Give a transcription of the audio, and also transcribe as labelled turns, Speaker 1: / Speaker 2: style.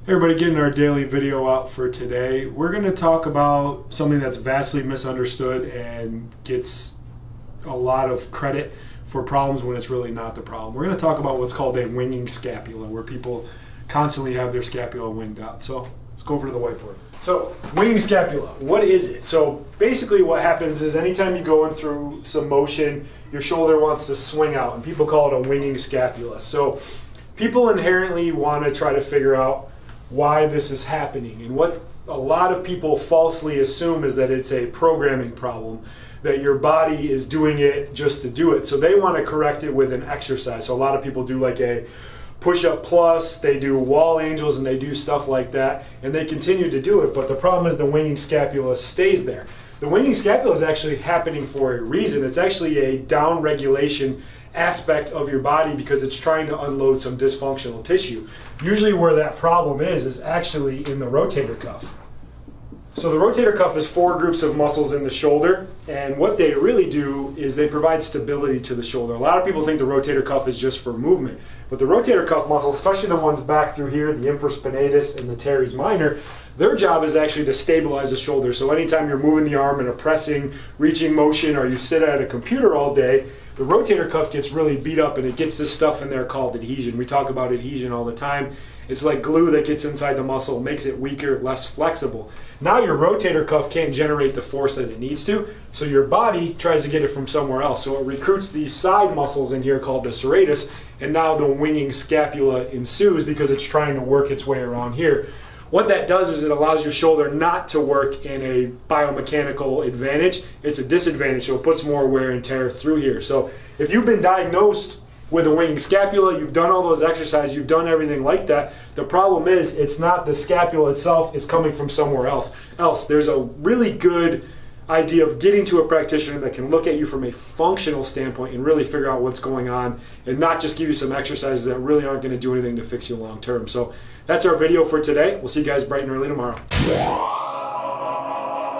Speaker 1: Everybody, getting our daily video out for today. We're going to talk about something that's vastly misunderstood and gets a lot of credit for problems when it's really not the problem. We're going to talk about what's called a winging scapula, where people constantly have their scapula winged out. So let's go over to the whiteboard. So winging scapula, what is it? So basically what happens is anytime you go in through some motion, your shoulder wants to swing out, and people call it a winging scapula. So people inherently want to try to figure out why this is happening, and what a lot of people falsely assume is that it's a programming problem, that your body is doing it just to do it. So they want to correct it with an exercise. So a lot of people do like a push-up plus, they do wall angels, and they do stuff like that, and they continue to do it, but the problem is the winging scapula stays there. The winging scapula is actually happening for a reason. It's actually a down regulation aspect of your body because it's trying to unload some dysfunctional tissue. Usually where that problem is actually in the rotator cuff. So the rotator cuff is 4 groups of muscles in the shoulder, and what they really do is they provide stability to the shoulder. A lot of people think the rotator cuff is just for movement, but the rotator cuff muscles, especially the ones back through here, the infraspinatus and the teres minor, their job is actually to stabilize the shoulder. So anytime you're moving the arm in a pressing, reaching motion, or you sit at a computer all day, the rotator cuff gets really beat up and it gets this stuff in there called adhesion. We talk about adhesion all the time. It's like glue that gets inside the muscle, makes it weaker, less flexible. Now your rotator cuff can't generate the force that it needs to, so your body tries to get it from somewhere else. So it recruits these side muscles in here called the serratus, and now the winging scapula ensues because it's trying to work its way around here. What that does is it allows your shoulder not to work in a biomechanical advantage. It's a disadvantage, so it puts more wear and tear through here. So if you've been diagnosed with a winging scapula, you've done all those exercises, you've done everything like that, the problem is it's not the scapula itself, it's coming from somewhere else. There's a really good idea of getting to a practitioner that can look at you from a functional standpoint and really figure out what's going on, and not just give you some exercises that really aren't going to do anything to fix you long term. So that's our video for today. We'll see you guys bright and early tomorrow.